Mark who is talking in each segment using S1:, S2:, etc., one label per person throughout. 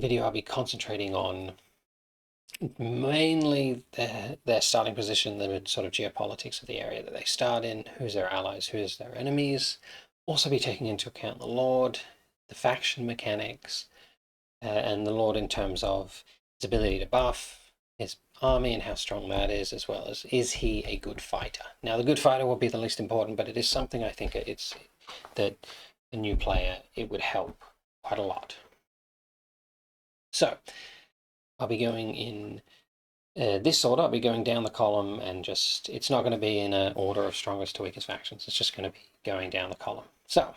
S1: video, I'll be concentrating on mainly their starting position, the sort of geopolitics of the area that they start in, who's their allies, who's their enemies. Also be taking into account the Lord, the faction mechanics, and the Lord in terms of his ability to buff, his army and how strong that is well as is he a good fighter. Now the good fighter will be the least important, but it is something I think it's that a new player, it would help quite a lot. So I'll be going in this order. I'll be going down the column and just, it's not going to be in an order of strongest to weakest factions. It's just going to be going down the column. So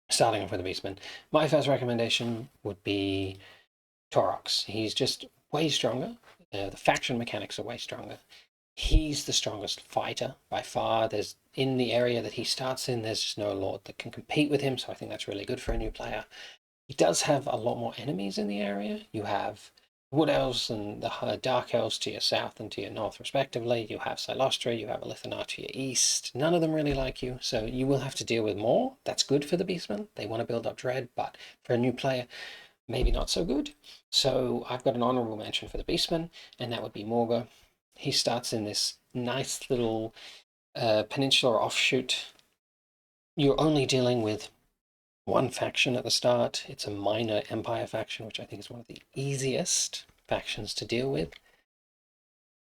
S1: starting off with the Beastmen, my first recommendation would be Torox. He's just way stronger. The faction mechanics are way stronger. He's the strongest fighter by far. There's in the area that he starts in, there's just no lord that can compete with him. So I think that's really good for a new player. He does have a lot more enemies in the area. You have Wood Elves and the Dark Elves to your south and to your north, respectively. You have Silostra, you have Elithanar to your east. None of them really like you, so you will have to deal with more. That's good for the Beastmen. They want to build up dread, but for a new player, maybe not so good. So I've got an honorable mention for the Beastmen, and that would be Morgor. He starts in this nice little peninsular offshoot. You're only dealing with one faction at the start. It's a minor empire faction, which I think is one of the easiest factions to deal with.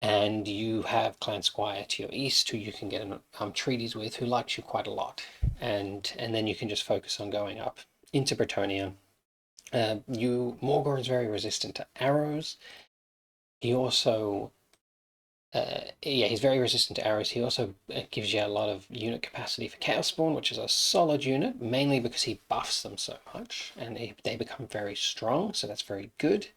S1: And you have Clan Squire to your east, who you can get treaties with, who likes you quite a lot. And then you can just focus on going up into Bretonnia. Morgor is very resistant to arrows. He also he's very resistant to arrows. He also gives you a lot of unit capacity for Chaos Spawn, which is a solid unit, mainly because he buffs them so much, and they become very strong, so that's very good.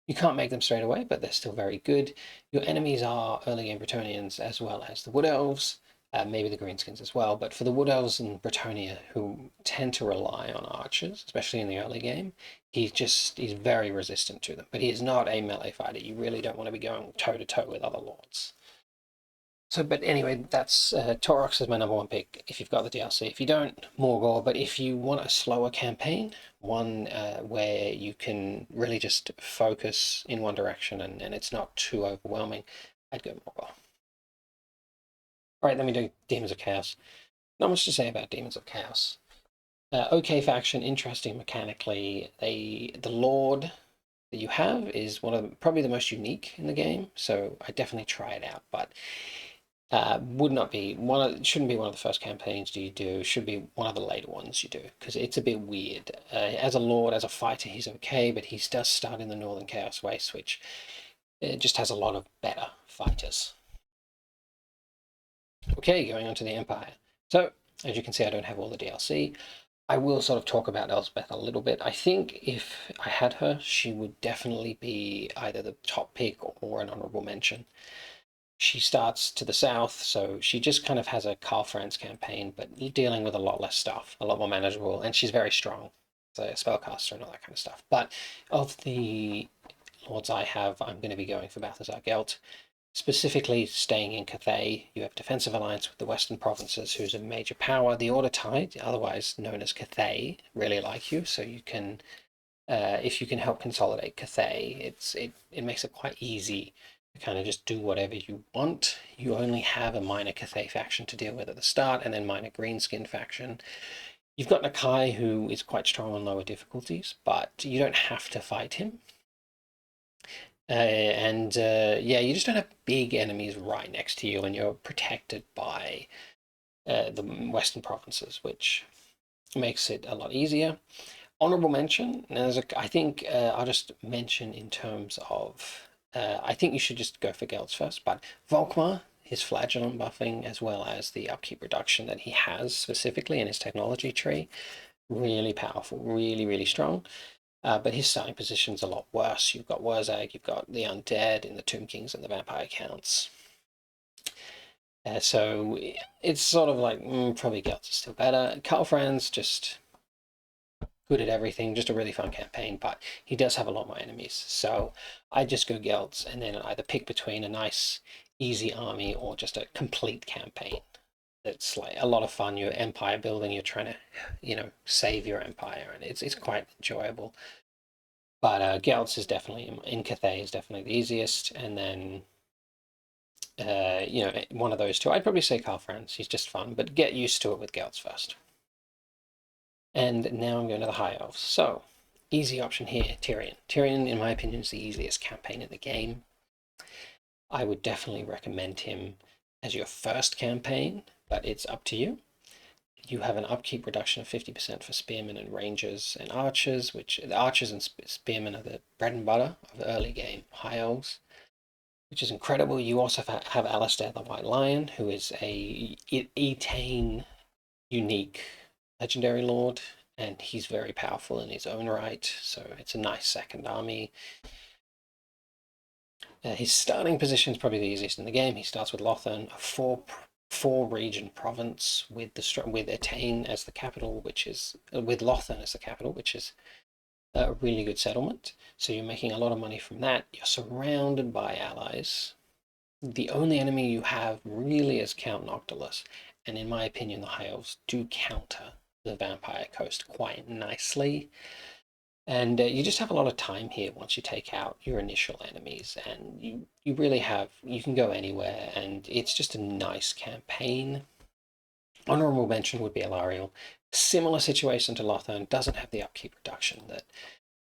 S1: You can't make them straight away, but they're still very good. Your enemies are early game Bretonnians as well as the Wood Elves, maybe the Greenskins as well, but for the Wood Elves and Bretonnia, who tend to rely on archers, especially in the early game, he's very resistant to them, but he is not a melee fighter. You really don't want to be going toe-to-toe with other lords. So, but anyway, that's Torox is my number one pick if you've got the DLC. If you don't, Morgor. But if you want a slower campaign, one where you can really just focus in one direction and it's not too overwhelming, I'd go Morgor. All right, let me do Demons of Chaos. Not much to say about Demons of Chaos. Okay faction, interesting mechanically. The Lord that you have is probably the most unique in the game, so I definitely try it out. But would not be shouldn't be one of the first campaigns you do. Should be one of the later ones you do, because it's a bit weird. As a Lord, as a fighter, he's okay, but he does start in the Northern Chaos Waste, which just has a lot of better fighters. Okay, going on to the Empire. So, as you can see, I don't have all the DLC. I will sort of talk about Elspeth a little bit. I think if I had her, she would definitely be either the top pick or an honorable mention. She starts to the south, so she just kind of has a Karl Franz campaign, but dealing with a lot less stuff, a lot more manageable, and she's very strong. So a spellcaster and all that kind of stuff. But of the lords I have, I'm going to be going for Balthazar Gelt. Specifically staying in Cathay, you have defensive alliance with the Western Provinces, who's a major power. The Order Tide, otherwise known as Cathay, really like you, so you can, if you can help consolidate Cathay, it makes it quite easy to kind of just do whatever you want. You only have a minor Cathay faction to deal with at the start, and then minor Greenskin faction. You've got Nakai, who is quite strong on lower difficulties, but you don't have to fight him. Yeah, you just don't have big enemies right next to you, and you're protected by the Western Provinces, which makes it a lot easier. Honorable mention, I think I'll just mention in terms of, I think you should just go for Gelds first, but Volkmar, his flagellum buffing, as well as the upkeep reduction that he has specifically in his technology tree, really powerful, really, really strong. But his starting position's a lot worse. You've got Wurzag, you've got the Undead in the Tomb Kings and the Vampire Counts. So it's sort of like, probably Gelds is still better. Karl Franz, just good at everything, just a really fun campaign, but he does have a lot more enemies. So I just go Gelds and then either pick between a nice, easy army or just a complete campaign. It's like a lot of fun. You're empire building, you're trying to, save your empire, and it's quite enjoyable. But Geralt's is definitely, in Cathay, is definitely the easiest. And then, one of those two. I'd probably say Karl Franz. He's just fun, but get used to it with Geralt's first. And now I'm going to the High Elves. So, easy option here, Tyrion. Tyrion, in my opinion, is the easiest campaign in the game. I would definitely recommend him as your first campaign, but it's up to you. You have an upkeep reduction of 50% for spearmen and rangers and archers, which the archers and spearmen are the bread and butter of the early game High Elves, which is incredible. You also have Alistair the White Lion, who is a Etain unique legendary lord, and he's very powerful in his own right, so it's a nice second army. His starting position is probably the easiest in the game. He starts with Lothern, a four region province with Etain as the capital, which is with Lothern as the capital, which is a really good settlement. So you're making a lot of money from that. You're surrounded by allies. The only enemy you have really is Count Noctilus, and in my opinion, the High Elves do counter the Vampire Coast quite nicely. And you just have a lot of time here once you take out your initial enemies, and you really have, you can go anywhere, and it's just a nice campaign. Honorable mention would be Alariel. Similar situation to Lothern, doesn't have the upkeep reduction that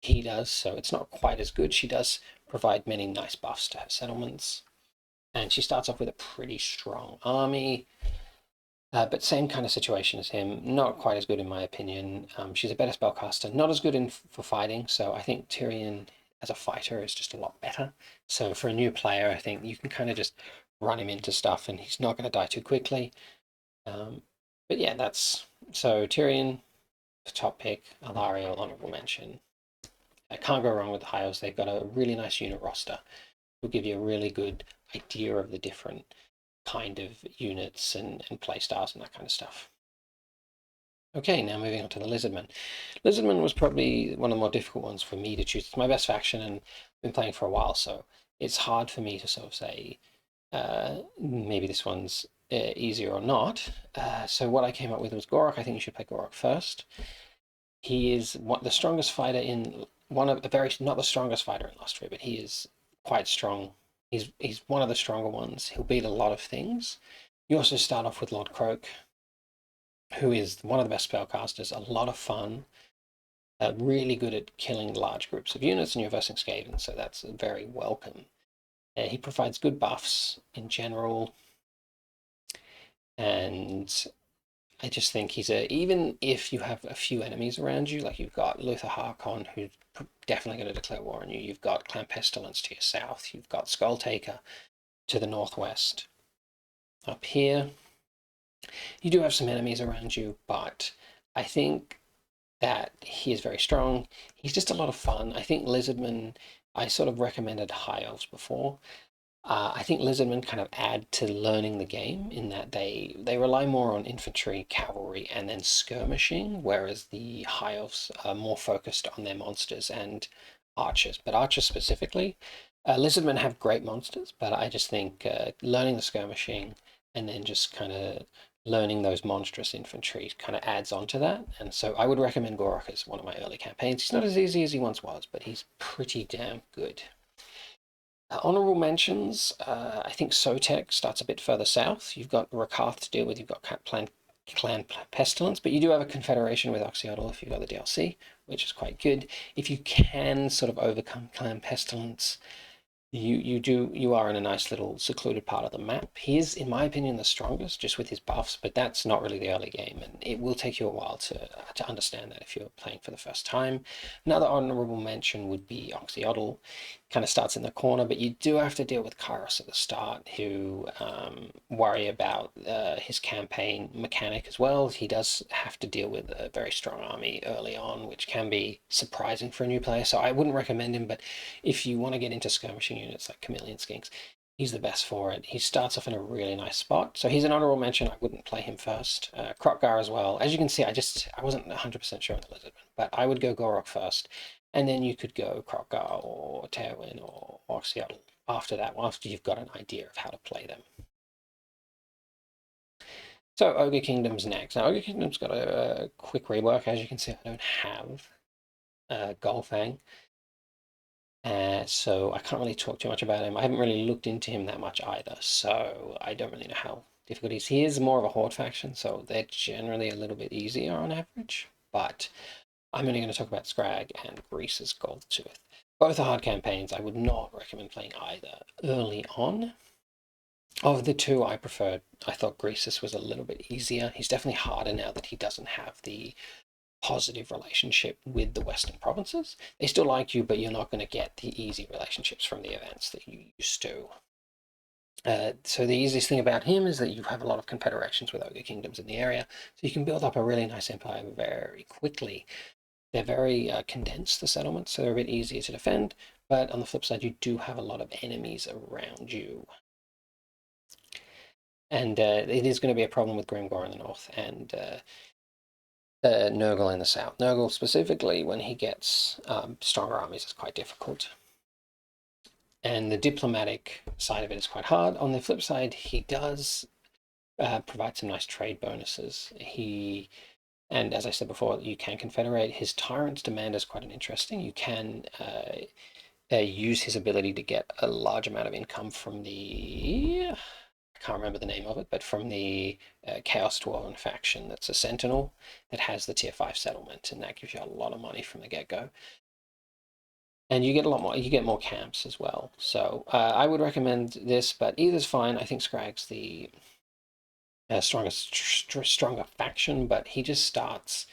S1: he does, so it's not quite as good. She does provide many nice buffs to her settlements, and she starts off with a pretty strong army. But same kind of situation as him, not quite as good in my opinion. She's a better spellcaster, not as good for fighting, so I think Tyrion as a fighter is just a lot better. So for a new player, I think you can kind of just run him into stuff and he's not going to die too quickly. But yeah, so Tyrion, the top pick, Alariel, honorable mention. I can't go wrong with the High Elves. They've got a really nice unit roster. Will give you a really good idea of the different kind of units and play styles and that kind of stuff. Okay, now moving on to the Lizardmen. Lizardmen was probably one of the more difficult ones for me to choose. It's my best faction and I've been playing for a while, so it's hard for me to sort of say maybe this one's easier or not. So what I came up with was Gorok. I think you should play Gorok first. He is the strongest fighter in not the strongest fighter in Lustria, but he is quite strong. He's one of the stronger ones. He'll beat a lot of things. You also start off with Lord Croak, who is one of the best spellcasters, a lot of fun, really good at killing large groups of units, and you're versing Skaven, so that's very welcome. He provides good buffs in general, and I just think even if you have a few enemies around you, like you've got Luther Harkon, who's definitely going to declare war on you, you've got Clan Pestilence to your south, you've got Skulltaker to the northwest. Up here, you do have some enemies around you, but I think that he is very strong. He's just a lot of fun. I think Lizardmen, I sort of recommended High Elves before. I think Lizardmen kind of add to learning the game in that they rely more on infantry, cavalry, and then skirmishing, whereas the High Elves are more focused on their monsters and archers. But archers specifically, Lizardmen have great monsters, but I just think learning the skirmishing and then just kind of learning those monstrous infantry kind of adds on to that. And so I would recommend Gorok as one of my early campaigns. He's not as easy as he once was, but he's pretty damn good. Honorable mentions, I think Sotek starts a bit further south. You've got Rakarth to deal with, you've got Clan Pestilence, but you do have a confederation with Oxyotl if you've got the DLC, which is quite good. If you can sort of overcome Clan Pestilence, you are in a nice little secluded part of the map. He is, in my opinion, the strongest, just with his buffs, but that's not really the early game, and it will take you a while to understand that if you're playing for the first time. Another honorable mention would be Oxyotl. Kind of starts in the corner, but you do have to deal with Kairos at the start, who worry about his campaign mechanic as well. He does have to deal with a very strong army early on, which can be surprising for a new player, so I wouldn't recommend him, but if you want to get into skirmishing units like Chameleon Skinks, he's the best for it. He starts off in a really nice spot, so he's an honorable mention. I wouldn't play him first. Krokgar as well. As you can see, I wasn't 100% sure on the Lizardman, but I would go Gorok first, and then you could go Krokgar or Teowin or Oxyotl after that, after you've got an idea of how to play them. So Ogre Kingdoms next. Now Ogre Kingdoms got a quick rework. As you can see, I don't have Golfang. So I can't really talk too much about him. I haven't really looked into him that much either, so I don't really know how difficult he is. He is more of a horde faction, so they're generally a little bit easier on average, but I'm only going to talk about Scrag and Grease's Gold Tooth. Both are hard campaigns. I would not recommend playing either early on. Of the two, I thought Grease's was a little bit easier. He's definitely harder now that he doesn't have the positive relationship with the Western provinces. They still like you, but you're not going to get the easy relationships from the events that you used to. So the easiest thing about him is that you have a lot of confederations with Ogre Kingdoms in the area, so you can build up a really nice empire very quickly. They're very condensed, the settlements, so they're a bit easier to defend, but on the flip side, you do have a lot of enemies around you. And it is going to be a problem with Grimgor in the north, and nurgel in the south. Nurgel specifically, when he gets stronger armies, is quite difficult. And the diplomatic side of it is quite hard. On the flip side, he does provide some nice trade bonuses. And as I said before, you can confederate. His tyrant's demand is quite interesting. You can use his ability to get a large amount of income from the, I can't remember the name of it, but from the Chaos Dwarven faction that's a Sentinel that has the tier 5 settlement, and that gives you a lot of money from the get-go. And you get a lot more, you get more camps as well. So I would recommend this, but either's fine. I think Scrag's the stronger faction, but he just starts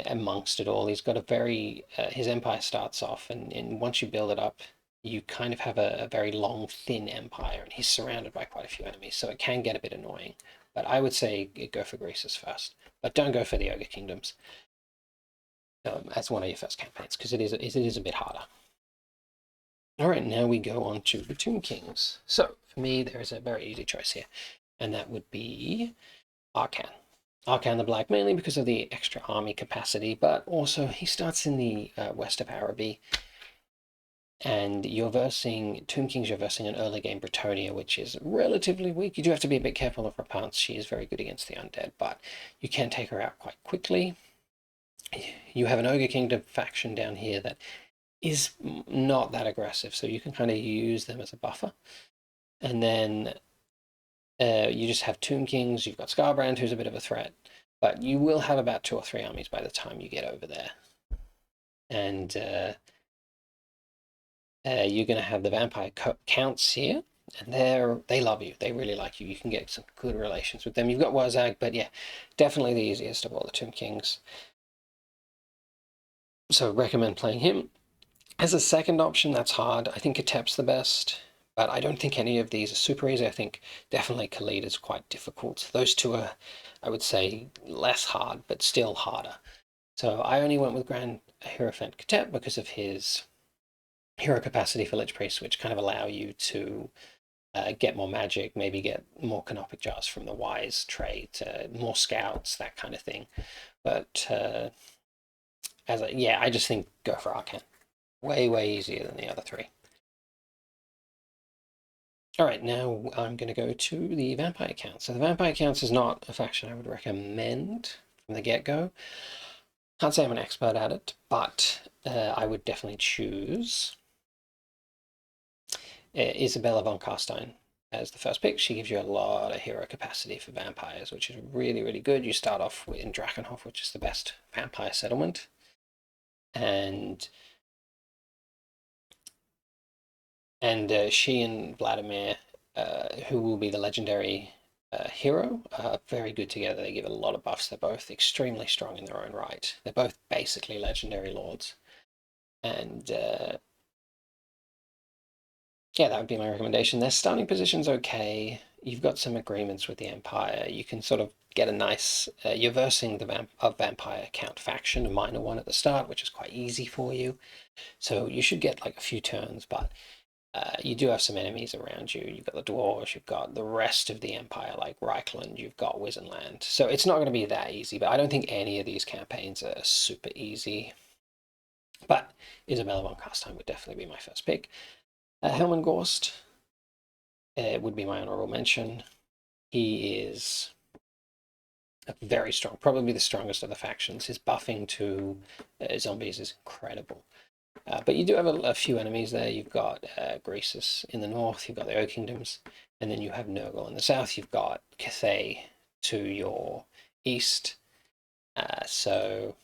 S1: amongst it all. He's got a very, his empire starts off, and once you build it up, you kind of have a very long, thin empire, and he's surrounded by quite a few enemies, so it can get a bit annoying. But I would say go for Grease's first, but don't go for the Ogre Kingdoms as one of your first campaigns, because it is a bit harder. All right, now we go on to the Tomb Kings. So for me, there is a very easy choice here, and that would be Arcan. Arcan the Black, mainly because of the extra army capacity, but also he starts in the west of Araby, and you're versing Tomb Kings. You're versing an early game Bretonnia, which is relatively weak. You do have to be a bit careful of Rapance. She is very good against the undead, but you can take her out quite quickly. You have an Ogre Kingdom faction down here that is not that aggressive, so you can kind of use them as a buffer. And then you just have Tomb Kings. You've got Scarbrand, who's a bit of a threat, but you will have about 2 or 3 armies by the time you get over there. And you're going to have the vampire counts here, and they love you. They really like you. You can get some good relations with them. You've got Wazag, but yeah, definitely the easiest of all the Tomb Kings. So recommend playing him. As a second option, that's hard. I think Katep's the best, but I don't think any of these are super easy. I think definitely Khalid is quite difficult. Those two are, I would say, less hard, but still harder. So I only went with Grand Hierophant Katep because of his hero capacity for Lich Priest, which kind of allow you to get more magic, maybe get more canopic jars from the Wise trait, more scouts, that kind of thing. But I just think go for Arcan. Way easier than the other 3. All right, now I'm going to go to the Vampire Counts. So the Vampire Counts is not a faction I would recommend from the get-go. Can't say I'm an expert at it, but I would definitely choose Isabella von Carstein as the first pick. She gives you a lot of hero capacity for vampires, which is really good. You start off in Drakenhof, which is the best vampire settlement, and she and Vladimir, who will be the legendary hero, are very good together. They give a lot of buffs. They're both extremely strong in their own right. They're both basically legendary lords, and yeah, that would be my recommendation. Their starting position's okay. You've got some agreements with the Empire. You can sort of get a nice, you're versing the Vampire Count faction, a minor one at the start, which is quite easy for you. So you should get like a few turns, but you do have some enemies around you. You've got the Dwarves, you've got the rest of the Empire, like Reichland, you've got Wizenland. So it's not going to be that easy, but I don't think any of these campaigns are super easy. But Isabella von Carstein would definitely be my first pick. Helmengorst would be my honorable mention. He is very strong, probably the strongest of the factions. His buffing to zombies is incredible. But you do have a few enemies there. You've got Greasus in the north, you've got the Ogre Kingdoms, and then you have Nurgle in the south. You've got Cathay to your east. So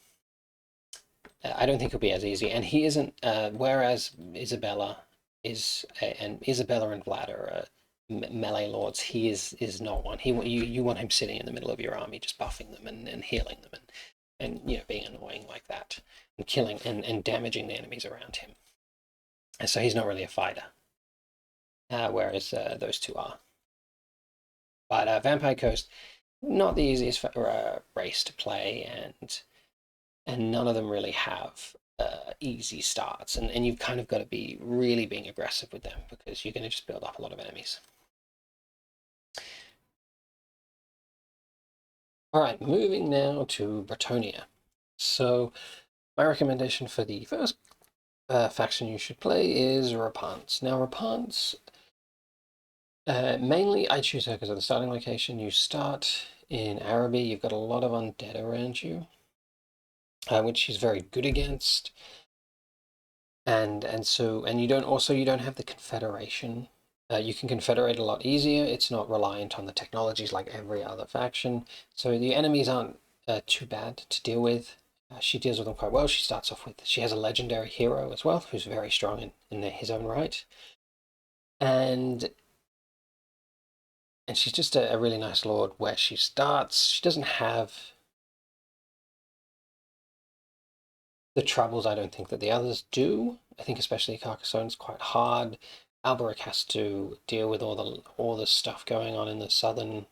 S1: I don't think it'll be as easy. And he isn't, whereas Isabella and Vlad are melee lords, he is not one. You want him sitting in the middle of your army, just buffing them and healing them and being annoying like that and killing and damaging the enemies around him. And so he's not really a fighter, whereas those two are. But Vampire Coast, not the easiest race to play, and none of them really have easy starts, and you've kind of got to be really being aggressive with them because you're going to just build up a lot of enemies. All right, moving now to Bretonnia. So my recommendation for the first faction you should play is Rapans. Now Rapans, mainly I choose her because of the starting location. You start in Araby, you've got a lot of undead around you, which she's very good against. And you don't have the confederation. You can confederate a lot easier. It's not reliant on the technologies like every other faction. So the enemies aren't too bad to deal with. She deals with them quite well. She has a legendary hero as well, who's very strong in his own right. And she's just a really nice lord where she starts. She doesn't have the troubles I don't think that the others do. I think especially Carcassone's quite hard. Alberic has to deal with all the stuff going on in the southern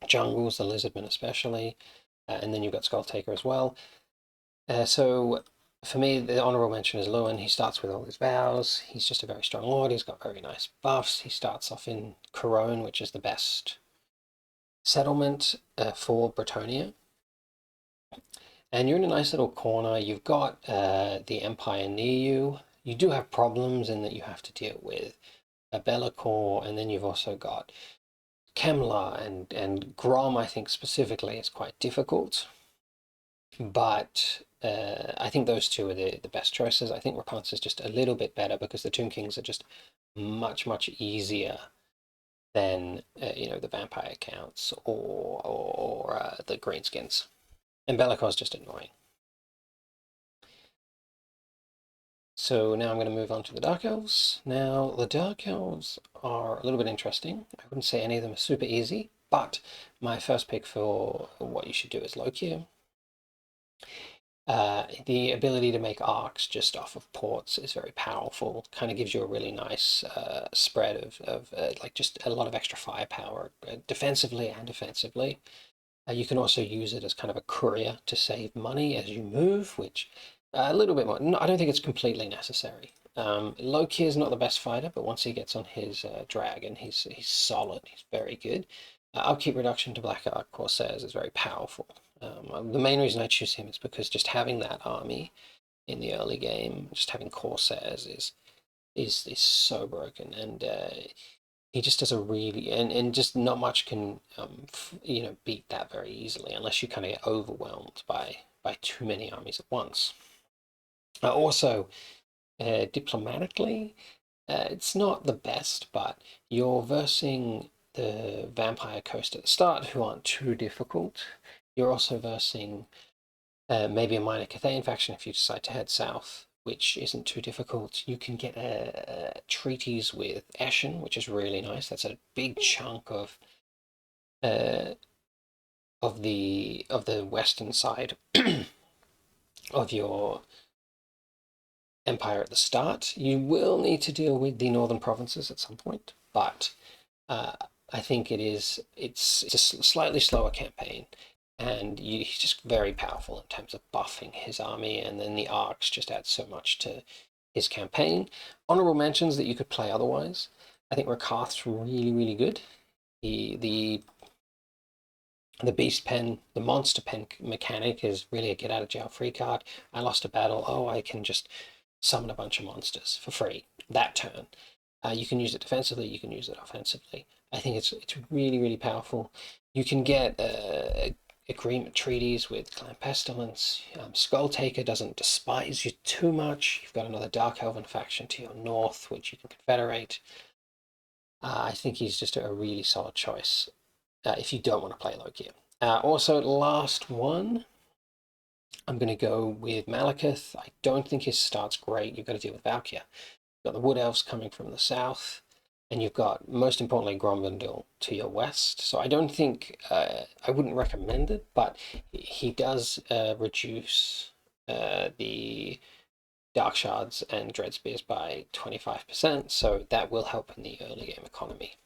S1: jungles, the Lizardmen especially, and then you've got Skulltaker as well. So for me, the honorable mention is Lewin. He starts with all his vows. He's just a very strong lord. He's got very nice buffs. He starts off in Corone, which is the best settlement for Bretonnia. And you're in a nice little corner. You've got the Empire near you. You do have problems in that you have to deal with Be'lakor, and then you've also got Kemlar and Grom, I think specifically is quite difficult. But I think those two are the best choices. I think Rapans is just a little bit better because the Tomb Kings are just much, much easier than the vampire counts or the Greenskins. And Be'lakor is just annoying. So now I'm going to move on to the Dark Elves. Now, the Dark Elves are a little bit interesting. I wouldn't say any of them are super easy, but my first pick for what you should do is Lokia. The ability to make arcs just off of ports is very powerful. Kind of gives you a really nice spread of like just a lot of extra firepower, defensively and offensively. You can also use it as kind of a courier to save money as you move, which a little bit more. No, I don't think it's completely necessary. Loki is not the best fighter, but once he gets on his dragon, he's solid. He's very good. Upkeep reduction to Black Ark Corsairs is very powerful. The main reason I choose him is because just having that army in the early game, just having Corsairs is so broken, and he just does a really and just not much can beat that very easily unless you kind of get overwhelmed by too many armies at once. Also, diplomatically, it's not the best, but you're versing the Vampire Coast at the start, who aren't too difficult. You're also versing maybe a minor Cathayan faction if you decide to head south, which isn't too difficult. You can get treaties with Eshin, which is really nice. That's a big chunk of the western side of your empire at the start. You will need to deal with the northern provinces at some point, but I think it's a slightly slower campaign, and he's just very powerful in terms of buffing his army, and then the arcs just add so much to his campaign. Honorable mentions that you could play otherwise. I think Rakath's really, really good. The beast pen, the monster pen mechanic is really a get out of jail free card. I lost a battle. Oh, I can just summon a bunch of monsters for free that turn. You can use it defensively. You can use it offensively. I think it's really, really powerful. You can get agreement treaties with Clan Pestilence. Skull Taker doesn't despise you too much. You've got another Dark Elven faction to your north, which you can confederate. I think he's just a really solid choice if you don't want to play low gear. Also, last one, I'm going to go with Malekith. I don't think his start's great. You've got to deal with Valkyr. You've got the Wood Elves coming from the south, and you've got, most importantly, Grombendil to your west. So I don't think, I wouldn't recommend it, but he does reduce the Dark Shards and Dread Spears by 25%, so that will help in the early game economy.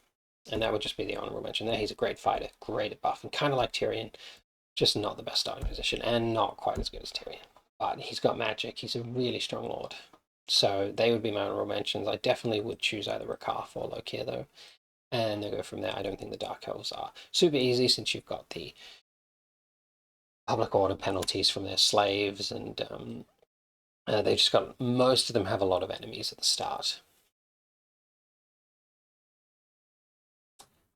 S1: And that would just be the honorable mention there. He's a great fighter, great at buff, and kind of like Tyrion, just not the best starting position, and not quite as good as Tyrion. But he's got magic, he's a really strong lord. So they would be my honorable mentions. I definitely would choose either Rakaf or Lokir though, and they'll go from there. I don't think the Dark Elves are super easy since you've got the public order penalties from their slaves, and they just got, most of them have a lot of enemies at the start.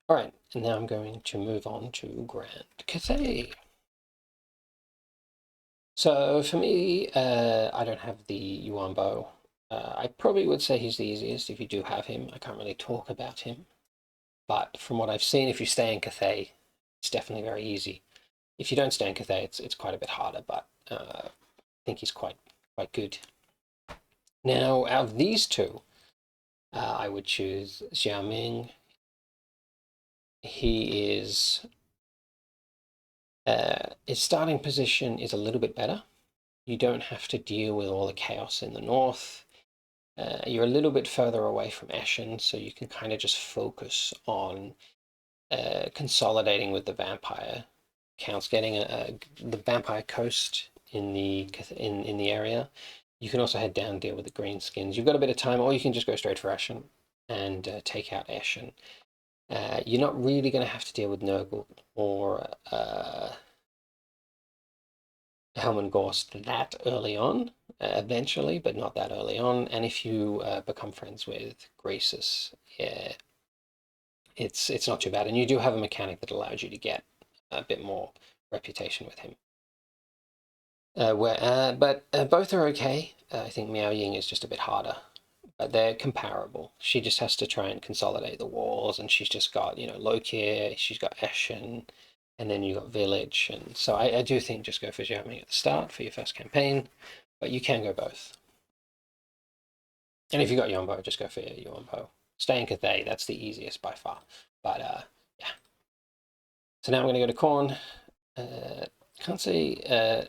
S1: All right, and now I'm going to move on to Grand Cathay. So for me, I don't have the Yuan Bow. I probably would say he's the easiest if you do have him. I can't really talk about him. But from what I've seen, if you stay in Cathay, it's definitely very easy. If you don't stay in Cathay, it's quite a bit harder, but I think he's quite good. Now, out of these two, I would choose Xiaoming. He is, his starting position is a little bit better. You don't have to deal with all the chaos in the north. You're a little bit further away from Eshin, so you can kind of just focus on consolidating with the vampire counts, getting the vampire coast in the area. You can also head down, deal with the Greenskins. You've got a bit of time, or you can just go straight for Eshin and take out Eshin. You're not really going to have to deal with Nurgle or Helmengorst that early on, eventually, but not that early on. And if you become friends with Graces, yeah, it's not too bad. And you do have a mechanic that allows you to get a bit more reputation with him. But both are okay. I think Miao Ying is just a bit harder, but they're comparable. She just has to try and consolidate the walls, and she's just got, Lokir, she's got Eshin, and then you got Village. And so I do think just go for Xiaoming at the start for your first campaign, but you can go both. And if you got Yonbo, just go for Yonbo. Stay in Cathay, that's the easiest by far. But yeah. So now I'm going to go to Khorne. Can't say.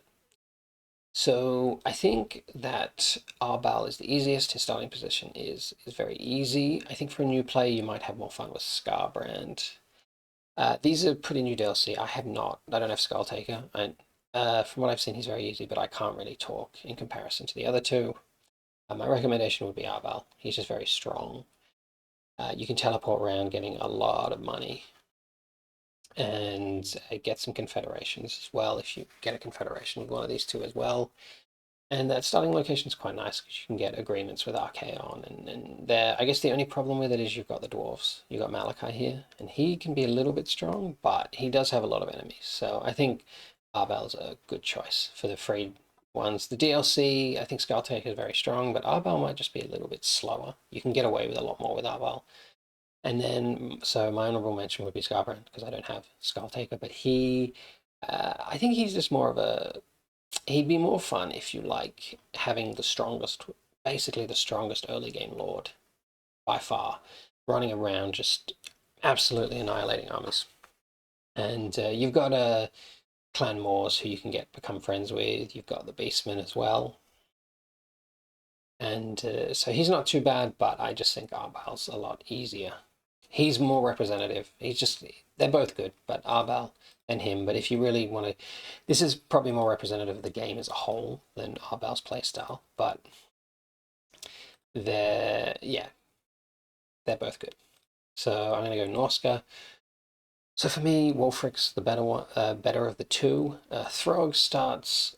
S1: So I think that Arbal is the easiest. His starting position is very easy. I think for a new player, you might have more fun with Scarbrand. These are pretty new DLC. I don't have Skull Taker. And from what I've seen, he's very easy, but I can't really talk in comparison to the other two. My recommendation would be Arbal. He's just very strong. You can teleport around getting a lot of money and get some confederations as well if you get a confederation with one of these two as well. And that starting location is quite nice because you can get agreements with Archaon, and there, I guess the only problem with it is you've got the Dwarfs. You've got Malachi here, and he can be a little bit strong, but he does have a lot of enemies. So I think Arbal's a good choice for the free ones. The DLC, I think Skulltaker is very strong, but Arbal might just be a little bit slower. You can get away with a lot more with Arbal. And then, so my honorable mention would be Scarbrand, because I don't have Skulltaker, but I think he's just more of he'd be more fun if you like having basically the strongest early game lord by far, running around just absolutely annihilating armies. And you've got Clan Moors who you can become friends with. You've got the Beastmen as well. And so he's not too bad, but I just think Arbal's a lot easier. He's more representative. They're both good, but Arbal and him. But if you really want to, this is probably more representative of the game as a whole than Arbal's playstyle. But they're both good. So I'm going to go Norsca. So for me, Wulfric's the better one, better of the two. Throg starts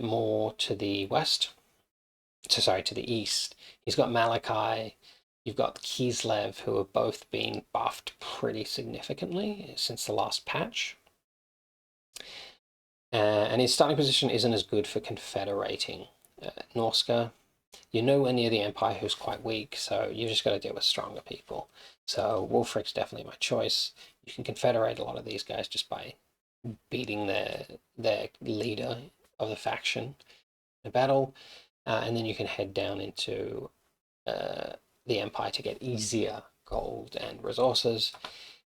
S1: more to the west. To the east. He's got Malachi. You've got Kislev, who have both been buffed pretty significantly since the last patch. And his starting position isn't as good for confederating. Norsca, you're nowhere near the Empire, who's quite weak, so you've just got to deal with stronger people. So Wulfric's definitely my choice. You can confederate a lot of these guys just by beating their leader of the faction in a battle, and then you can head down into the Empire to get easier gold and resources.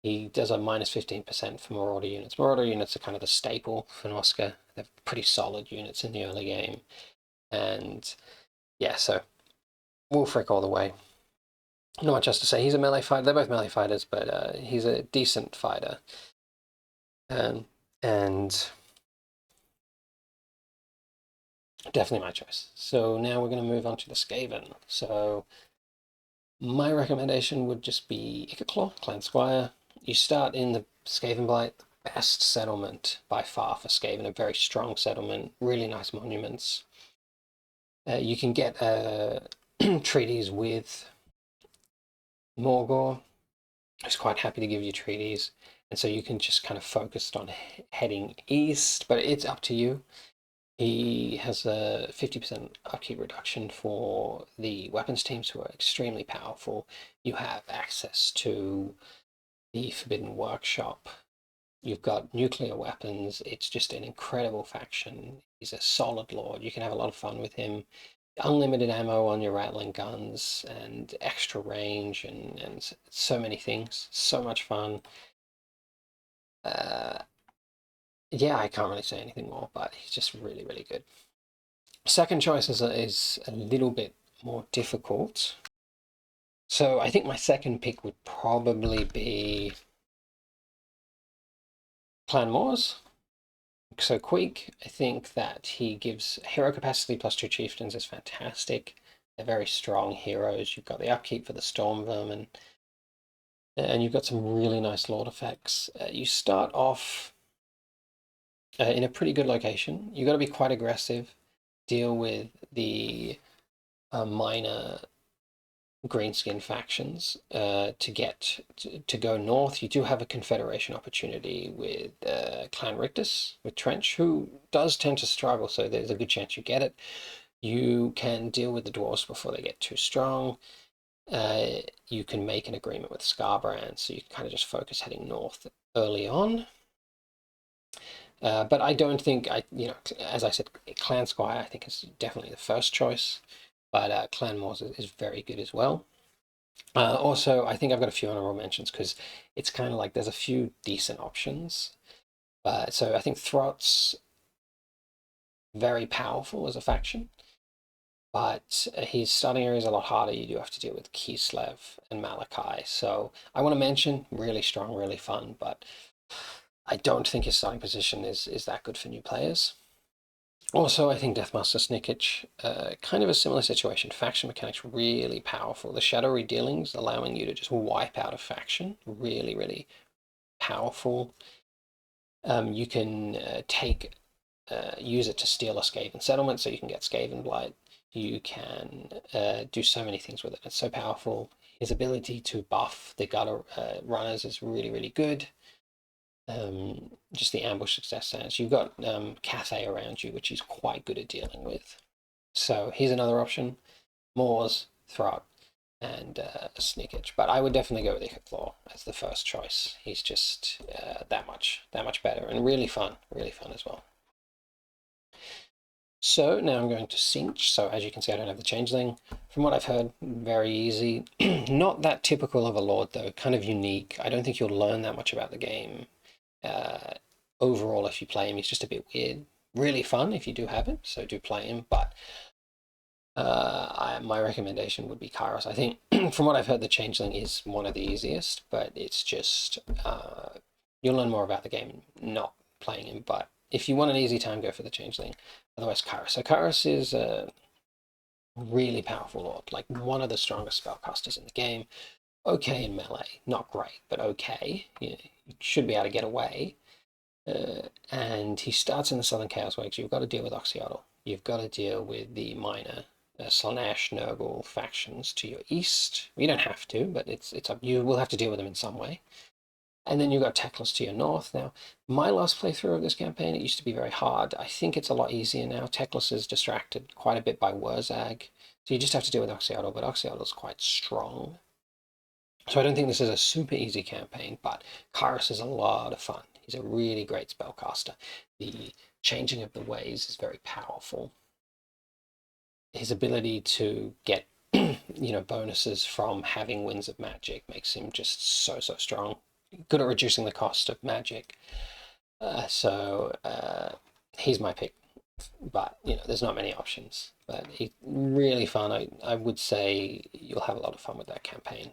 S1: He does a minus 15% for Marauder units. Marauder units are kind of the staple for Norsca. They're pretty solid units in the early game. And yeah, so Wulfric all the way. Not much else to say. He's a melee fighter. They're both melee fighters, but he's a decent fighter. And definitely my choice. So now we're going to move on to the Skaven. So my recommendation would just be Ickerclaw, Clan Squire. You start in the Skaven Blight, the best settlement by far for Skaven, a very strong settlement, really nice monuments. You can get treaties with Morgor, who's quite happy to give you treaties. And so you can just kind of focus on heading east, but it's up to you. He has a 50% upkeep reduction for the weapons teams, who are extremely powerful. You have access to the Forbidden Workshop. You've got nuclear weapons. It's just an incredible faction. He's a solid lord. You can have a lot of fun with him. Unlimited ammo on your rattling guns and extra range and so many things. So much fun. Yeah, I can't really say anything more, but he's just really, really good. Second choice is a little bit more difficult. So I think my second pick would probably be Clan Moors. So Queek, I think that he gives hero capacity plus 2 chieftains is fantastic. They're very strong heroes. You've got the upkeep for the Storm Vermin, and you've got some really nice lord effects. You start off in a pretty good location. You've got to be quite aggressive, deal with the minor greenskin factions to get to go north. You do have a confederation opportunity with Clan Rictus, with Tzeentch, who does tend to struggle, so there's a good chance you get it. You can deal with the dwarves before they get too strong. You can make an agreement with Scarbrand, so you can kind of just focus heading north early on. But I don't think, as I said, Clan Squire I think is definitely the first choice, but Clan Moors is very good as well. Also, I think I've got a few honorable mentions because it's kind of like there's a few decent options. So I think Throt's very powerful as a faction, but his starting area is a lot harder. You do have to deal with Kislev and Malachi. So I want to mention really strong, really fun, but I don't think his starting position is that good for new players. Also, I think Deathmaster Snicketch, kind of a similar situation. Faction mechanics really powerful. The shadowy dealings allowing you to just wipe out a faction, really, really powerful. You can use it to steal a Skaven settlement, so you can get Skaven Blight. You can do so many things with it. It's so powerful. His ability to buff the gutter runners is really, really good. Just the ambush success stance. You've got cathay around you, which he's quite good at dealing with. So here's another option: Moors, Throt, and Snicketch. But I would definitely go with Ickerclaw as the first choice. He's just that much better and really fun as well. So now I'm going to Tzeentch. So as you can see, I don't have the changeling. From what I've heard, very easy. Not that typical of a lord though, kind of unique. I don't think you'll learn that much about the game. Overall, if you play him, he's just a bit weird. Really fun if you do have him, so do play him. But my recommendation would be Kairos. I think from what I've heard, the changeling is one of the easiest, but it's just you'll learn more about the game not playing him. But if you want an easy time, go for the changeling. Otherwise, Kairos. So Kairos is a really powerful lord, like one of the strongest spellcasters in the game. Okay in melee, not great, but okay. You should be able to get away. And he starts in the Southern Chaos Waves. You've got to deal with Oxyotl. You've got to deal with the minor slaanesh, nurgel factions to your east. You don't have to, but it's up. You will have to deal with them in some way. And then you've got Teclis to your north. Now, my last playthrough of this campaign, it used to be very hard. I think it's a lot easier now. Teclis is distracted quite a bit by Wurzag. So you just have to deal with Oxyotl, but Oxyotl is quite strong. So I don't think this is a super easy campaign, but Kairos is a lot of fun. He's a really great spellcaster. The changing of the ways is very powerful. His ability to get bonuses from having Winds of Magic makes him just so strong. Good at reducing the cost of magic. So he's my pick. But there's not many options. But he's really fun. I would say you'll have a lot of fun with that campaign.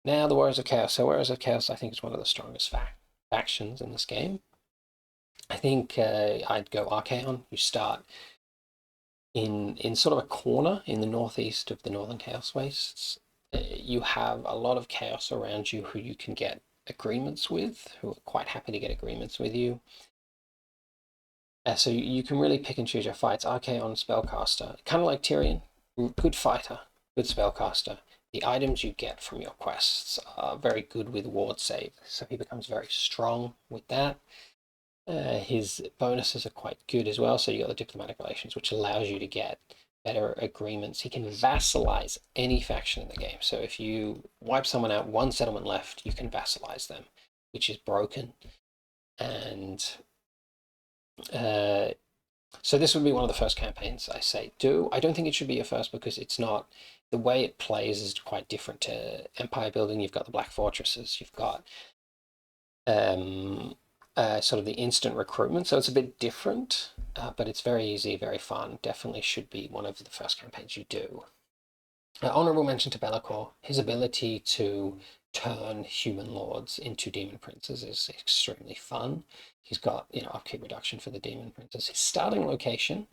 S1: Now the Warriors of Chaos. So Warriors of Chaos, I think, is one of the strongest factions in this game. I think I'd go Archaon. You start in sort of a corner in the northeast of the Northern Chaos Wastes. You have a lot of chaos around you who you can get agreements with, who are quite happy to get agreements with you. So you can really pick and choose your fights. Archaon, spellcaster, kind of like Tyrion, good fighter, good spellcaster. The items you get from your quests are very good with ward save, so he becomes very strong with that. His bonuses are quite good as well, so you got the diplomatic relations, which allows you to get better agreements. He can vassalize any faction in the game. So if you wipe someone out, one settlement left, you can vassalize them, which is broken. And so this would be one of the first campaigns I say do. I don't think it should be your first because it's not, the way it plays is quite different to empire building. You've got the Black Fortresses, you've got sort of the instant recruitment, so it's a bit different, but it's very easy, very fun. Definitely should be one of the first campaigns you do. Honorable mention to Be'lakor. His ability to turn human lords into demon princes is extremely fun. He's got upkeep reduction for the demon princes. His starting location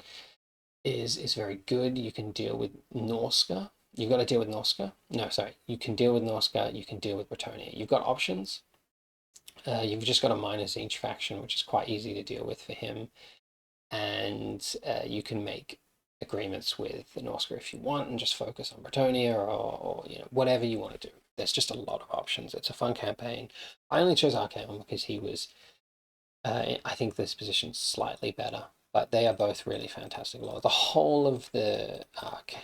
S1: is very good. You can deal with Norsca. You've got to deal with Norsca. No, sorry. You can deal with Norsca. You can deal with Bretonnia. You've got options. You've just got a minor Tzeentch faction, which is quite easy to deal with for him. And you can make agreements with the Norsca if you want and just focus on Bretonnia or whatever you want to do. There's just a lot of options. It's a fun campaign. I only chose Archaon because he was, I think this position's slightly better, but they are both really fantastic lords. The whole of the arc,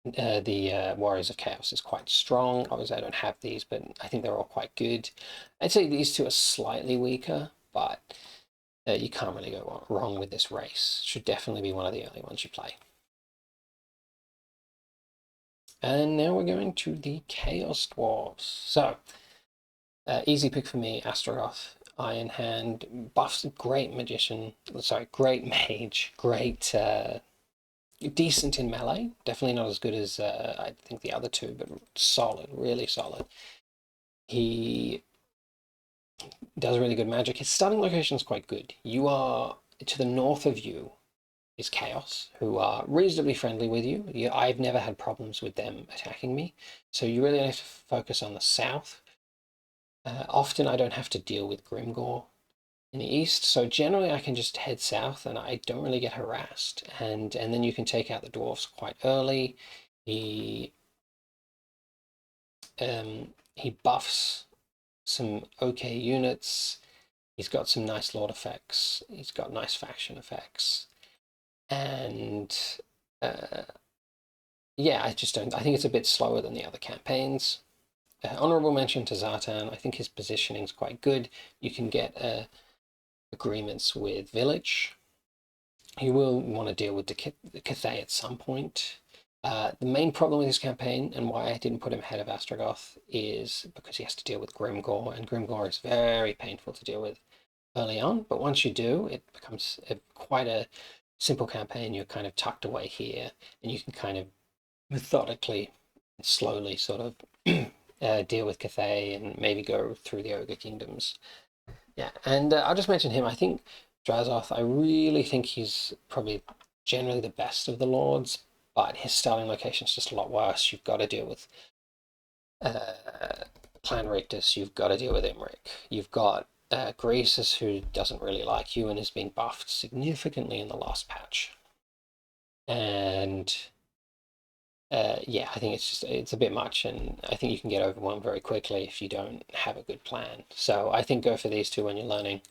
S1: the Warriors of Chaos is quite strong. Obviously, I don't have these, but I think they're all quite good. I'd say these two are slightly weaker, but you can't really go wrong with this race. Should definitely be one of the early ones you play. And now we're going to the Chaos Dwarves. So, easy pick for me, Astaroth, Iron Hand, buffs, great magician, sorry, great mage, great, decent in melee. Definitely not as good as I think the other two, but solid, really solid. He does really good magic. His starting location is quite good. You are, to the north of you is Chaos, who are reasonably friendly with you. I've never had problems with them attacking me. So you really have to focus on the south. Often I don't have to deal with Grimgore in the east, so generally I can just head south and I don't really get harassed. And then you can take out the dwarfs quite early. He buffs some okay units. He's got some nice lord effects. He's got nice faction effects. And yeah, I think it's a bit slower than the other campaigns. Honorable mention to Zartan. I think his positioning is quite good. You can get agreements with Village. You will want to deal with the Cathay at some point. The main problem with this campaign, and why I didn't put him ahead of Astragoth, is because he has to deal with Grimgore, and Grimgore is very painful to deal with early on, but once you do, it becomes quite a simple campaign. You're kind of tucked away here, and you can kind of methodically, slowly sort of deal with Cathay and maybe go through the Ogre Kingdoms. Yeah, and I'll just mention him. I think Drazoth, I really think he's probably generally the best of the lords, but his starting location is just a lot worse. You've got to deal with Clan Rictus, you've got to deal with Imric. You've got Greasus, who doesn't really like you and has been buffed significantly in the last patch. And yeah, I think it's a bit much, and I think you can get overwhelmed very quickly if you don't have a good plan. So I think go for these two when you're learning.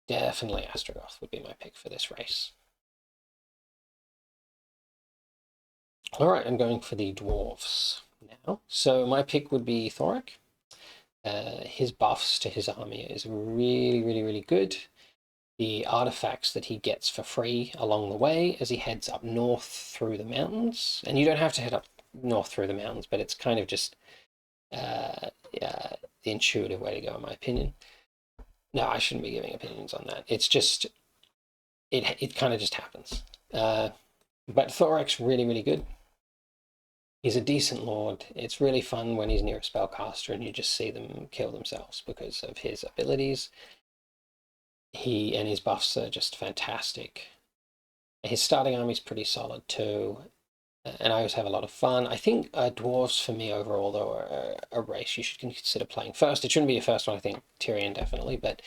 S1: Definitely Astrogoth would be my pick for this race. All right, I'm going for the Dwarfs now. So my pick would be Thoric. His buffs to his army is really, really, really good. The artifacts that he gets for free along the way as he heads up north through the mountains. And you don't have to head up north through the mountains, but it's kind of just the intuitive way to go, in my opinion. No, I shouldn't be giving opinions on that. It's just, it kind of just happens. But Thoric's really, really good. He's a decent lord. It's really fun when he's near a spellcaster and you just see them kill themselves because of his abilities. He and his buffs are just fantastic. His starting army's pretty solid too, and I always have a lot of fun. I think dwarves for me overall though are a race you should consider playing first. It shouldn't be your first one. I think Tyrion definitely, but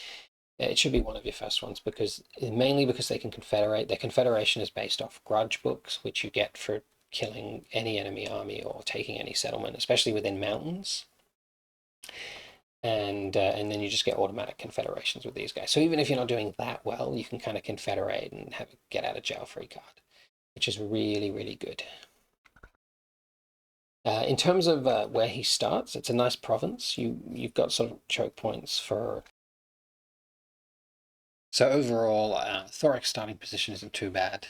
S1: it should be one of your first ones because mainly because they can confederate. Their confederation is based off grudge books, which you get for killing any enemy army or taking any settlement, especially within mountains. And then you just get automatic confederations with these guys. So even if you're not doing that well, you can kind of confederate and have a get out of jail free card, which is really, really good. In terms of where he starts, it's a nice province. You've got sort of choke points for. So overall, Thoric's starting position isn't too bad.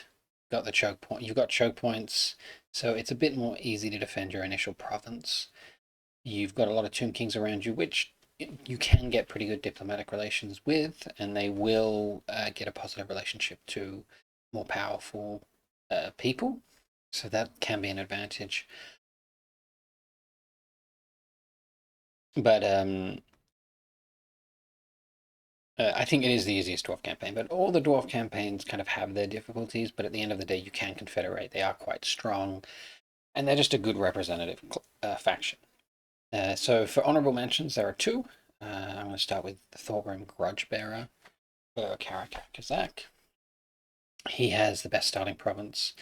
S1: Got the choke point. You've got choke points, so it's a bit more easy to defend your initial province. You've got a lot of Tomb Kings around you, which you can get pretty good diplomatic relations with, and they will get a positive relationship to more powerful people. So that can be an advantage. But I think it is the easiest dwarf campaign, but all the dwarf campaigns kind of have their difficulties, but at the end of the day, you can confederate. They are quite strong, and they're just a good representative faction. So for honorable mentions, there are two. I'm going to start with the Thorgrim Grudgebearer for Karakak Kazak. He has the best starting province.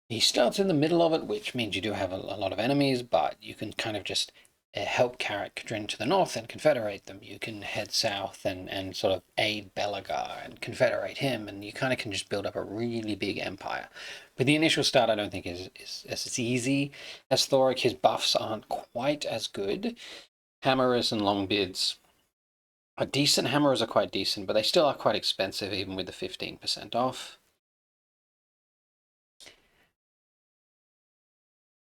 S1: He starts in the middle of it, which means you do have a lot of enemies, but you can kind of just help Karak Kadrin to the north and confederate them. You can head south and sort of aid Belagar and confederate him, and you kind of can just build up a really big empire. But the initial start I don't think is as easy as Thoric. His buffs aren't quite as good. Hammerers and Longbeards are decent. Hammerers are quite decent, but they still are quite expensive even with the 15% off.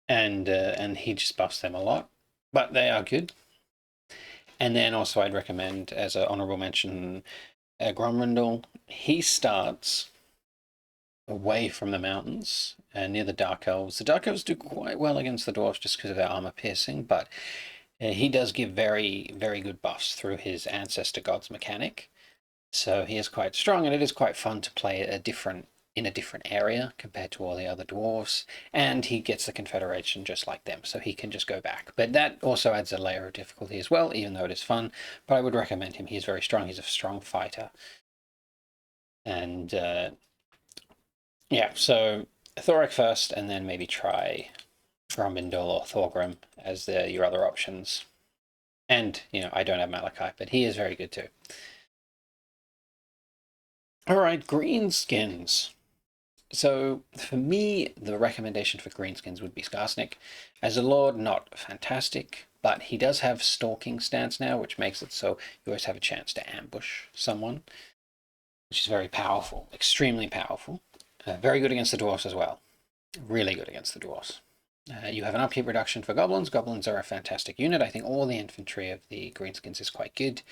S1: And he just buffs them a lot, but they are good. And then also I'd recommend as an honorable mention Gromrindal. He starts away from the mountains near the Dark Elves. The Dark Elves do quite well against the Dwarfs just because of their armor piercing, but he does give very, very good buffs through his Ancestor Gods mechanic. So he is quite strong, and it is quite fun to play in a different area compared to all the other dwarves, and he gets the confederation just like them, so he can just go back. But that also adds a layer of difficulty as well, even though it is fun. But I would recommend him. He's very strong. He's a strong fighter. And yeah, so Thoric first, and then maybe try Gromrindal or Thorgrim as your other options. And, I don't have Malachi, but he is very good too. All right, Greenskins. So for me, the recommendation for Greenskins would be Skarsnik. As a lord, not fantastic, but he does have stalking stance now, which makes it so you always have a chance to ambush someone, which is very powerful, extremely powerful. Very good against the dwarfs as well. Really good against the dwarfs. You have an upkeep reduction for goblins. Goblins are a fantastic unit. I think all the infantry of the Greenskins is quite good.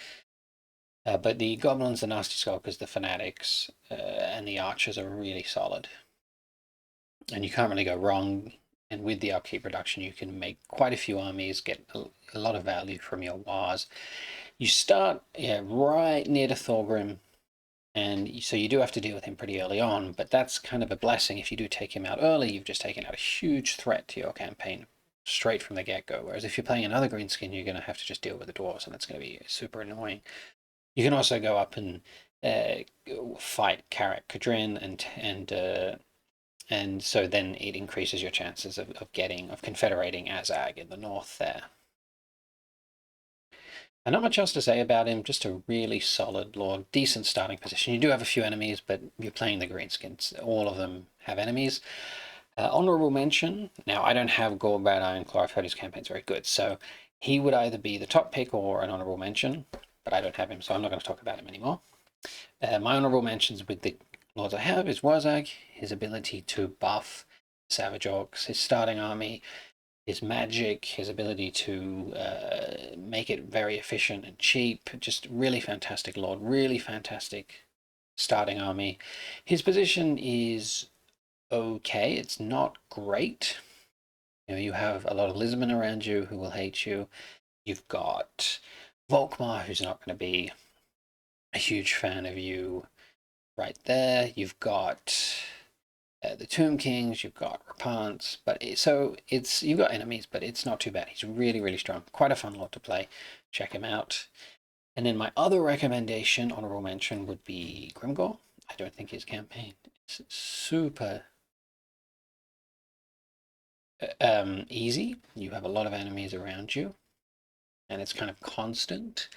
S1: But the goblins, the nasty skulkers, the fanatics, and the archers are really solid. And you can't really go wrong. And with the upkeep reduction, you can make quite a few armies, get a lot of value from your wars. You start right near to Thorgrim, and so you do have to deal with him pretty early on, but that's kind of a blessing. If you do take him out early, you've just taken out a huge threat to your campaign straight from the get-go. Whereas if you're playing another Greenskin, you're going to have to just deal with the dwarves, and that's going to be super annoying. You can also go up and fight Karak Kadrin and And so then it increases your chances of confederating Azag in the north there. And not much else to say about him, just a really solid lord, decent starting position. You do have a few enemies, but you're playing the Greenskins. All of them have enemies. Honorable mention, now I don't have Gorbad Ironclaw, I've heard his campaign's very good, so he would either be the top pick or an honorable mention, but I don't have him, so I'm not going to talk about him anymore. My honorable mentions with the lords I have is Warzag, his ability to buff Savage Orcs, his starting army, his magic, his ability to make it very efficient and cheap, just really fantastic lord, really fantastic starting army. His position is okay, it's not great. You know, you have a lot of Lizardmen around you who will hate you. You've got Volkmar, who's not going to be a huge fan of you right there. You've got the Tomb Kings, you've got Rapants, but you've got enemies, but it's not too bad. He's really, really strong. Quite a fun lord to play. Check him out. And then my other recommendation, honorable mention, would be Grimgor. I don't think his campaign is super easy. You have a lot of enemies around you, and it's kind of constant.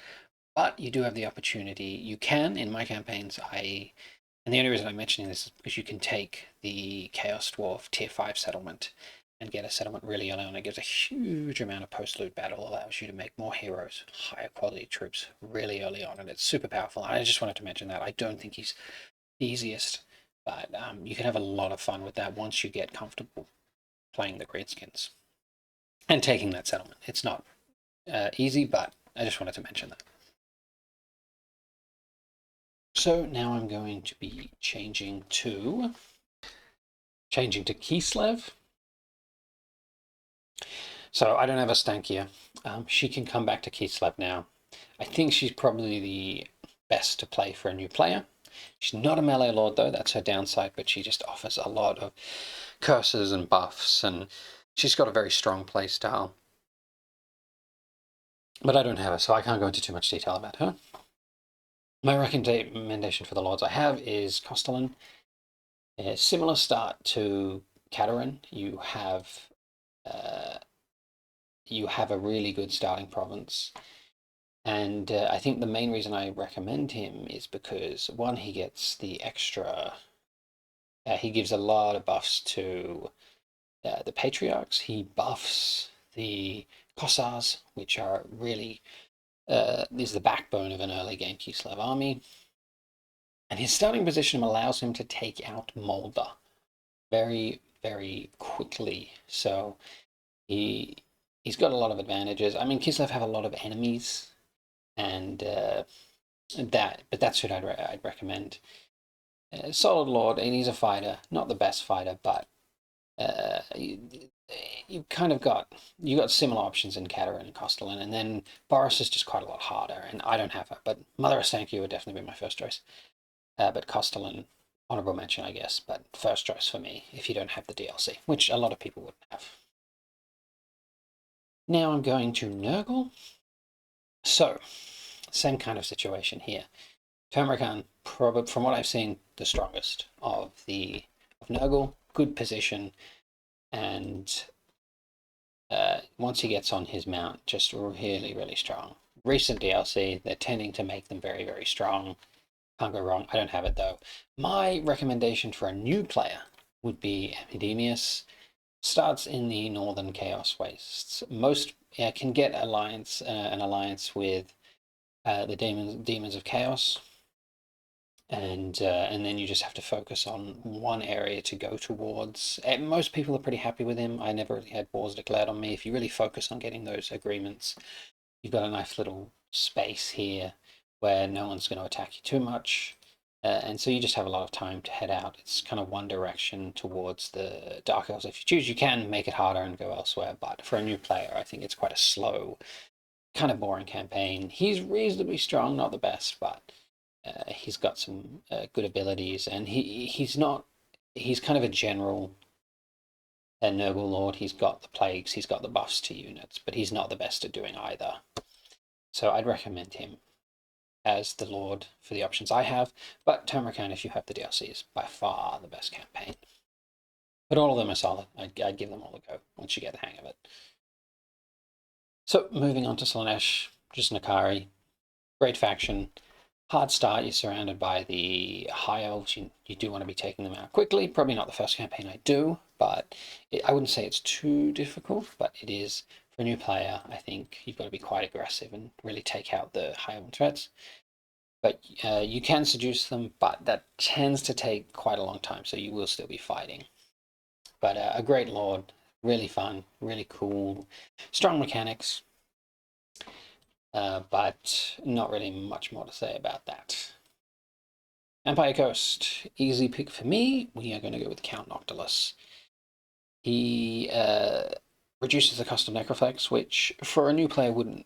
S1: But you do have the opportunity. You can, in my campaigns, and the only reason I'm mentioning this is because you can take the Chaos Dwarf Tier 5 settlement and get a settlement really early on. It gives a huge amount of post-loot battle, allows you to make more heroes, higher quality troops really early on, and it's super powerful. I just wanted to mention that. I don't think he's the easiest, but you can have a lot of fun with that once you get comfortable playing the Greenskins and taking that settlement. It's not easy, but I just wanted to mention that. So now I'm going to be changing to Kislev. So I don't have a Stankia. She can come back to Kislev now. I think she's probably the best to play for a new player. She's not a melee lord though, that's her downside, but she just offers a lot of curses and buffs, and she's got a very strong play style. But I don't have her, so I can't go into too much detail about her. My recommendation for the lords I have is Kostalan. A similar start to Katarin. You have a really good starting province, and I think the main reason I recommend him is because one, he gets the extra. He gives a lot of buffs to the patriarchs. He buffs the Kossars, which are really is the backbone of an early game Kislev army. And his starting position allows him to take out Molder very, very quickly. So he's got a lot of advantages. I mean, Kislev have a lot of enemies, and but that's who I'd recommend. Solid Lord, and he's a fighter, not the best fighter, but you kind of got similar options in Katarin and Kostalan, and then Boris is just quite a lot harder, and I don't have her, but Mother of Sankey would definitely be my first choice. But Kostalan, honorable mention, I guess, but first choice for me if you don't have the DLC, which a lot of people wouldn't have. Now I'm going to Nurgle. So, same kind of situation here. Turmerican, probably from what I've seen, the strongest of Nurgle. Good position, and once he gets on his mount, just really, really strong. Recent DLC, they're tending to make them very, very strong. Can't go wrong. I don't have it though. My recommendation for a new player would be Epidemius. Starts in the Northern Chaos Wastes. Most can get an alliance with the demons of chaos, and then you just have to focus on one area to go towards. Most people are pretty happy with him. I never really had wars declared on me. If you really focus on getting those agreements, you've got a nice little space here where no one's going to attack you too much. And so you just have a lot of time to head out. It's kind of one direction towards the Dark Elves. If you choose, you can make it harder and go elsewhere. But for a new player, I think it's quite a slow, kind of boring campaign. He's reasonably strong, not the best, but he's got some good abilities. And he's kind of a general noble lord. He's got the plagues, he's got the buffs to units, but he's not the best at doing either. So I'd recommend him as the Lord for the options I have, but Turmerican, if you have the DLC, is by far the best campaign. But all of them are solid. I'd give them all a go once you get the hang of it. So moving on to Slaanesh, just Nakari. Great faction. Hard start, you're surrounded by the High Elves. You do want to be taking them out quickly. Probably not the first campaign I do, but I wouldn't say it's too difficult, but it is, for a new player, I think you've got to be quite aggressive and really take out the High Elven threats. But you can seduce them, but that tends to take quite a long time, so you will still be fighting. But a great lord, really fun, really cool, strong mechanics. But not really much more to say about that. Empire Coast, easy pick for me. We are going to go with Count Noctilus. He reduces the cost of Necroflex, which for a new player wouldn't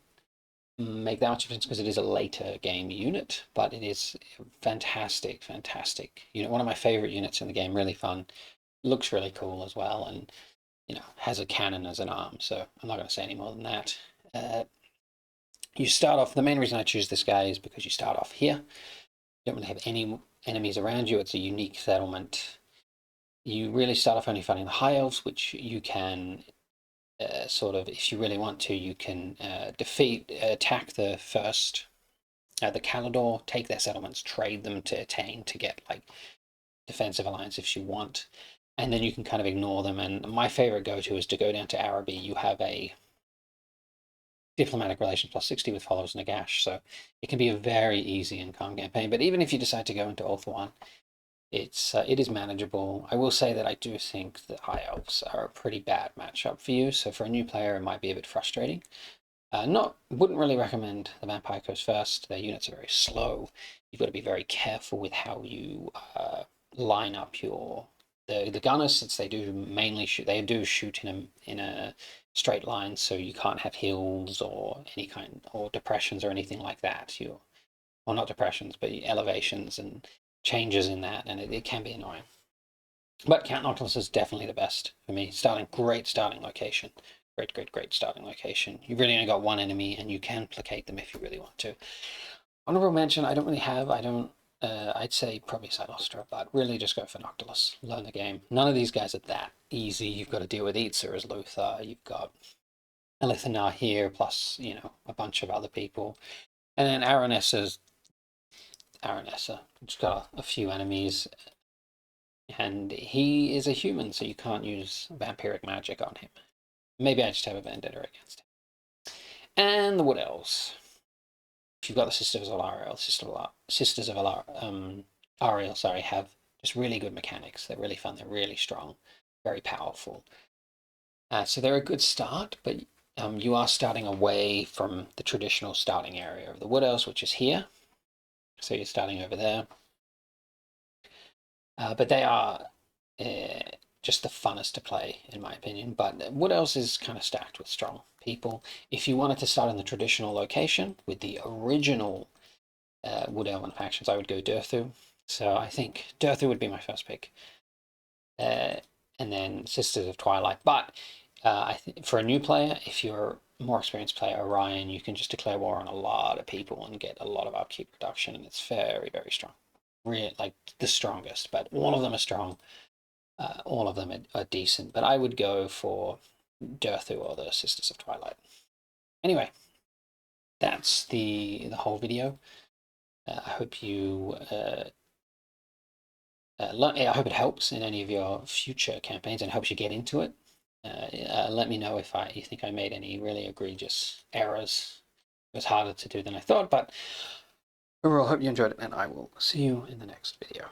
S1: make that much difference because it is a later game unit, but it is fantastic, fantastic unit. One of my favorite units in the game, really fun. Looks really cool as well, and has a cannon as an arm, so I'm not going to say any more than that. You start off, the main reason I choose this guy is because you start off here. You don't really have any enemies around you. It's a unique settlement. You really start off only fighting the High Elves, which you can sort of, if you really want to, you can attack the first, the Calidor, take their settlements, trade them to attain to get like defensive alliance if you want. And then you can kind of ignore them. And my favorite go-to is to go down to Araby. You have a diplomatic relations plus 60 with follows Nagash, so it can be a very easy and calm campaign. But even if you decide to go into Ulthuan, it is manageable. I will say that I do think that High Elves are a pretty bad matchup for you, so for a new player it might be a bit frustrating. Wouldn't really recommend the Vampire Coast first. Their units are very slow. You've got to be very careful with how you line up the gunners, since they do mainly shoot. They do shoot in a straight line, so you can't have hills or any kind or depressions or anything like that. Well, not depressions, but elevations and changes in that, and it can be annoying. But Count Noctilus is definitely the best for me. Great starting location. Great starting location. You've really only got one enemy, and you can placate them if you really want to. Honorable mention, I'd say probably Sinostra, but really just go for Noctilus. Learn the game. None of these guys are that easy. You've got to deal with Eitzer as Luthor. You've got Elithanar here, plus, a bunch of other people. And then Aranessa. Just got a few enemies. And he is a human, so you can't use vampiric magic on him. Maybe I just have a vendetta against him. And the Wood Elves. If you've got the Sisters of Ariel, have just really good mechanics. They're really fun. They're really strong, very powerful. So they're a good start, but you are starting away from the traditional starting area of the Wood Elves, which is here. So you're starting over there. But they are just the funnest to play, in my opinion. But Wood Elves is kind of stacked with strong people. If you wanted to start in the traditional location with the original Wood Elven factions, I would go Durthu. So I think Durthu would be my first pick. And then Sisters of Twilight. But for a new player, if you're a more experienced player, Orion, you can just declare war on a lot of people and get a lot of upkeep reduction, and it's very, very strong. Really, like the strongest, but all of them are strong. All of them are decent, but I would go for Durthu or the Sisters of Twilight. Anyway, that's the whole video. I hope you I hope it helps in any of your future campaigns and helps you get into it. Let me know if you think I made any really egregious errors. It was harder to do than I thought, but overall, hope you enjoyed it, and I will see you in the next video.